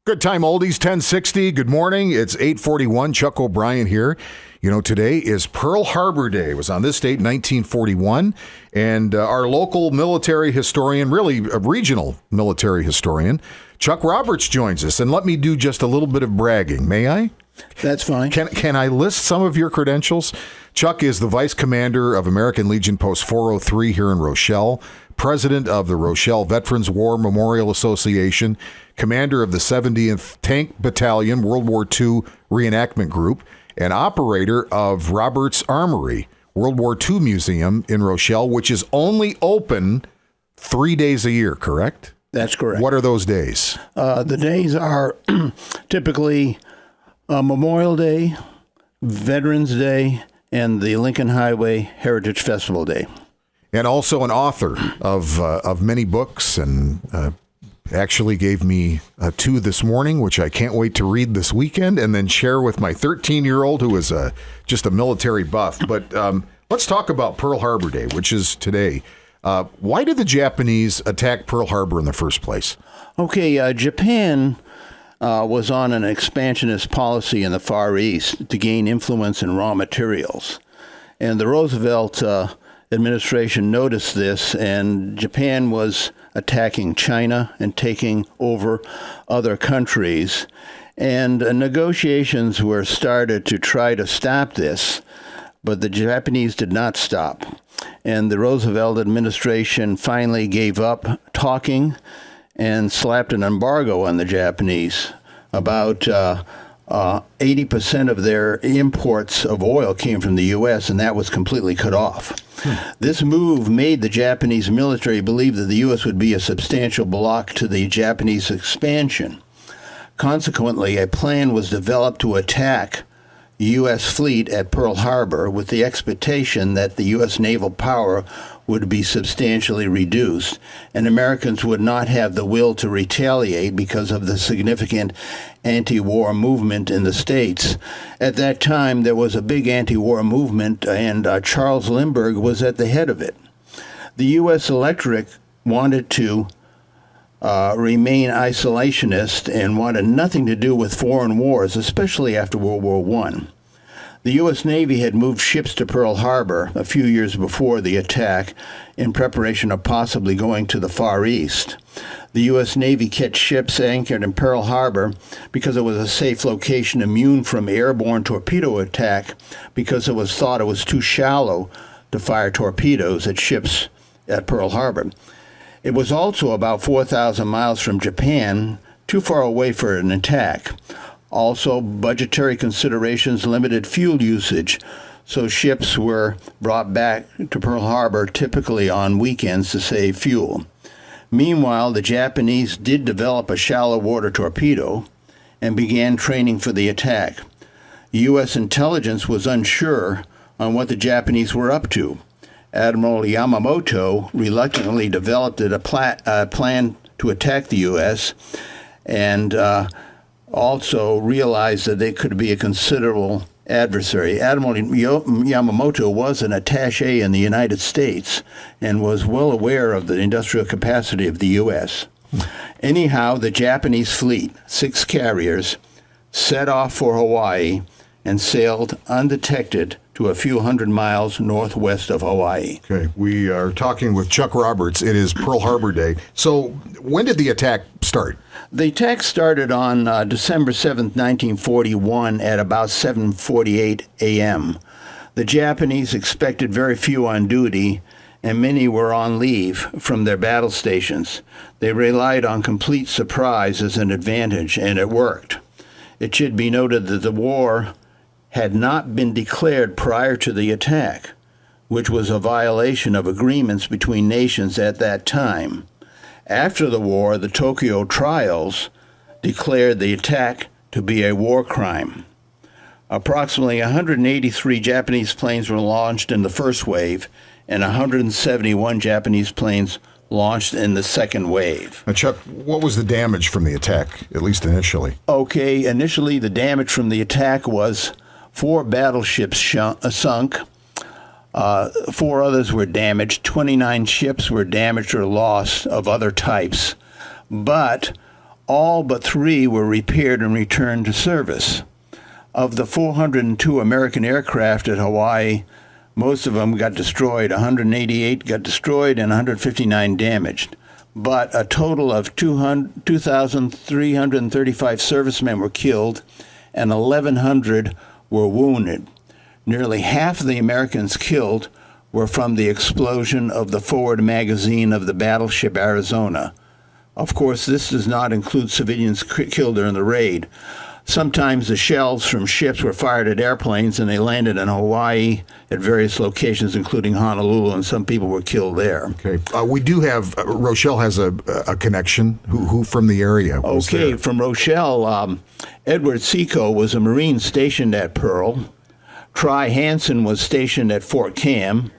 Good time, oldies, 1060. Good morning. It's 8:41. Chuck O'Brien here. You know, today is Pearl Harbor Day. It was on this date, 1941. And our local military historian, really a regional military historian, Chuck Roberts joins us. And let me do just a little bit of bragging. May I? That's fine. Can I list some of your credentials? Chuck is the Vice Commander of American Legion Post 403 here in Rochelle, President of the Rochelle Veterans War Memorial Association, Commander of the 70th Tank Battalion World War II Reenactment Group, and operator of Roberts Armory, World War II Museum in Rochelle, which is only open 3 days a year, correct? That's correct. What are those days? The days are typically Memorial Day, Veterans Day, and the Lincoln Highway Heritage Festival Day. And also an author of many books, and actually gave me two this morning, which I can't wait to read this weekend and then share with my 13-year-old who is just a military buff. But let's talk about Pearl Harbor Day, which is today. Why did the Japanese attack Pearl Harbor in the first place? Okay, Japan was on an expansionist policy in the Far East to gain influence in raw materials. And the Roosevelt administration noticed this, and Japan was attacking China and taking over other countries. And negotiations were started to try to stop this, but the Japanese did not stop. And the Roosevelt administration finally gave up talking and slapped an embargo on the Japanese. About 80% of their imports of oil came from the U.S., and that was completely cut off. This move made the Japanese military believe that the U.S. would be a substantial block to the Japanese expansion. Consequently, a plan was developed to attack the U.S. fleet at Pearl Harbor with the expectation that the U.S. naval power would be substantially reduced, and Americans would not have the will to retaliate because of the significant anti-war movement in the States. At that time, there was a big anti-war movement, and Charles Lindbergh was at the head of it. The U.S. electorate wanted to remain isolationist and wanted nothing to do with foreign wars, especially after World War I. The U.S. Navy had moved ships to Pearl Harbor a few years before the attack in preparation of possibly going to the Far East. The U.S. Navy kept ships anchored in Pearl Harbor because it was a safe location immune from airborne torpedo attack because it was thought it was too shallow to fire torpedoes at ships at Pearl Harbor. It was also about 4,000 miles from Japan, too far away for an attack. Also, budgetary considerations limited fuel usage, so ships were brought back to Pearl Harbor typically on weekends to save fuel. Meanwhile, the Japanese did develop a shallow water torpedo and began training for the attack. U.S. intelligence was unsure on what the Japanese were up to. Admiral Yamamoto reluctantly developed a plan to attack the U.S. and also realized that they could be a considerable adversary. Admiral Yamamoto was an attaché in the United States and was well aware of the industrial capacity of the U.S. Anyhow, the Japanese fleet, 6 carriers, set off for Hawaii and sailed undetected to a few hundred miles northwest of Hawaii. Okay, we are talking with Chuck Roberts. It is Pearl Harbor Day. So when did the attack start? The attack started on December 7th, 1941 at about 7:48 a.m. The Japanese expected very few on duty, and many were on leave from their battle stations. They relied on complete surprise as an advantage, and it worked. It should be noted that the war had not been declared prior to the attack, which was a violation of agreements between nations at that time. After the war, the Tokyo trials declared the attack to be a war crime. Approximately 183 Japanese planes were launched in the first wave, and 171 Japanese planes launched in the second wave. Now, Chuck, what was the damage from the attack, at least initially? Okay, initially the damage from the attack was 4 battleships sunk, 4 others were damaged, 29 ships were damaged or lost of other types, but All but 3 were repaired and returned to service. Of the 402 American aircraft at Hawaii, most of them got destroyed. 188 got destroyed and 159 damaged. But a total of 2,335 servicemen were killed and 1,100 were wounded. Nearly half of the Americans killed were from the explosion of the forward magazine of the battleship Arizona. Of course, this does not include civilians killed during the raid. Sometimes the shells from ships were fired at airplanes and they landed in Hawaii at various locations, including Honolulu, and some people were killed there. Okay. We do have, Rochelle has a connection. Who from the area was Okay, there? from Rochelle, Edward Seco was a Marine stationed at Pearl. Try Hansen was stationed at Fort Cam,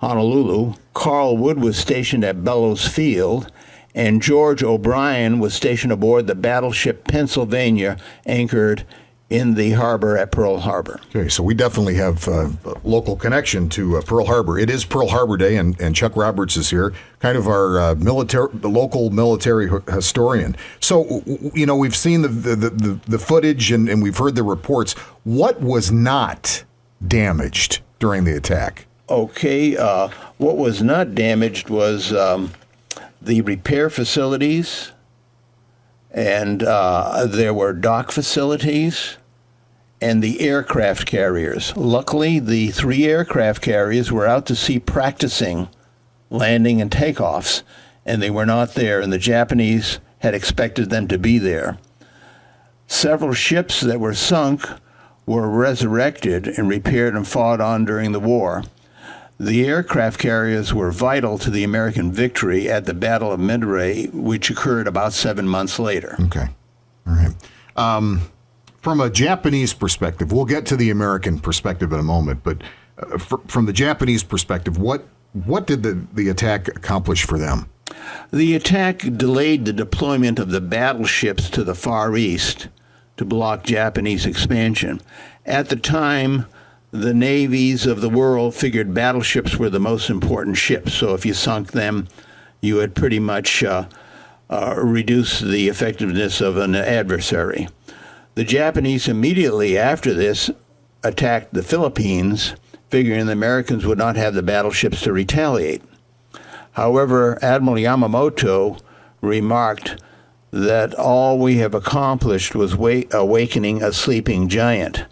Honolulu. Carl Wood was stationed at Bellows Field. And George O'Brien was stationed aboard the battleship Pennsylvania, anchored in the harbor at Pearl Harbor. Okay, so we definitely have a local connection to Pearl Harbor. It is Pearl Harbor Day, and Chuck Roberts is here, kind of our local military historian. So, we've seen the footage and we've heard the reports. What was not damaged during the attack? Okay, what was not damaged was the repair facilities, and there were dock facilities, and the aircraft carriers. Luckily, the 3 aircraft carriers were out to sea practicing landing and takeoffs, and they were not there, and the Japanese had expected them to be there. Several ships that were sunk were resurrected and repaired and fought on during the war. The aircraft carriers were vital to the American victory at the Battle of Midway, which occurred about 7 months later. Okay. All right. From a Japanese perspective, we'll get to the American perspective in a moment, but from the Japanese perspective, what did the attack accomplish for them? The attack delayed the deployment of the battleships to the Far East to block Japanese expansion. At the time, the navies of the world figured battleships were the most important ships, so if you sunk them, you had pretty much reduced the effectiveness of an adversary. The Japanese immediately after this attacked the Philippines, figuring the Americans would not have the battleships to retaliate. However, Admiral Yamamoto remarked that all we have accomplished was awakening a sleeping giant.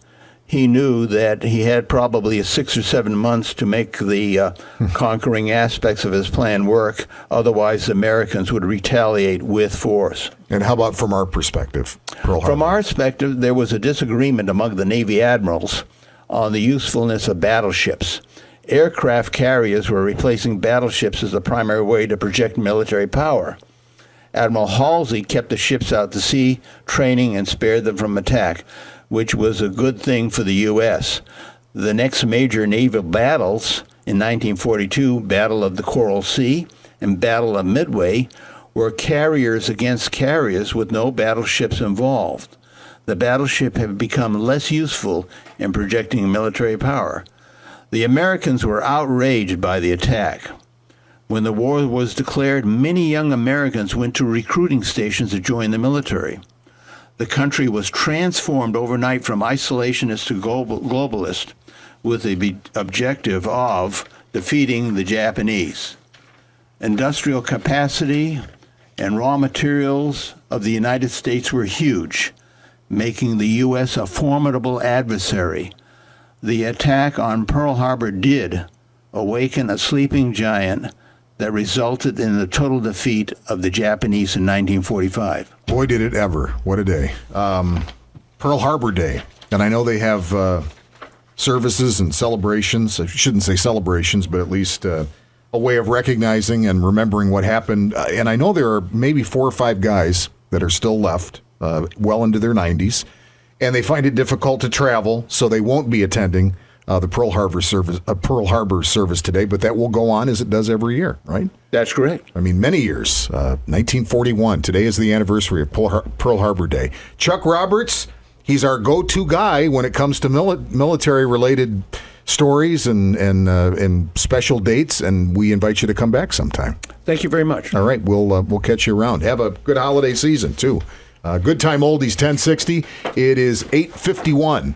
He knew that he had probably 6 or 7 months to make the conquering aspects of his plan work. Otherwise, the Americans would retaliate with force. And how about from our perspective? Pearl Harbor? From our perspective, there was a disagreement among the Navy admirals on the usefulness of battleships. Aircraft carriers were replacing battleships as the primary way to project military power. Admiral Halsey kept the ships out to sea, training, and spared them from attack, which was a good thing for the U.S. The next major naval battles in 1942, Battle of the Coral Sea and Battle of Midway, were carriers against carriers with no battleships involved. The battleship had become less useful in projecting military power. The Americans were outraged by the attack. When the war was declared, many young Americans went to recruiting stations to join the military. The country was transformed overnight from isolationist to globalist with the objective of defeating the Japanese. Industrial capacity and raw materials of the United States were huge, making the U.S. a formidable adversary. The attack on Pearl Harbor did awaken a sleeping giant that resulted in the total defeat of the Japanese in 1945. Boy, did it ever. What a day. Pearl Harbor Day. And I know they have services and celebrations. I shouldn't say celebrations, but at least a way of recognizing and remembering what happened. And I know there are maybe 4 or 5 guys that are still left, well into their 90s, and they find it difficult to travel, so they won't be attending the Pearl Harbor service today, but that will go on as it does every year, right? That's correct. I mean, many years. 1941. Today is the anniversary of Pearl Harbor Day. Chuck Roberts, he's our go-to guy when it comes to military-related stories and special dates, and we invite you to come back sometime. Thank you very much. All right, we'll catch you around. Have a good holiday season too. Good time oldies 1060. It is 8:51.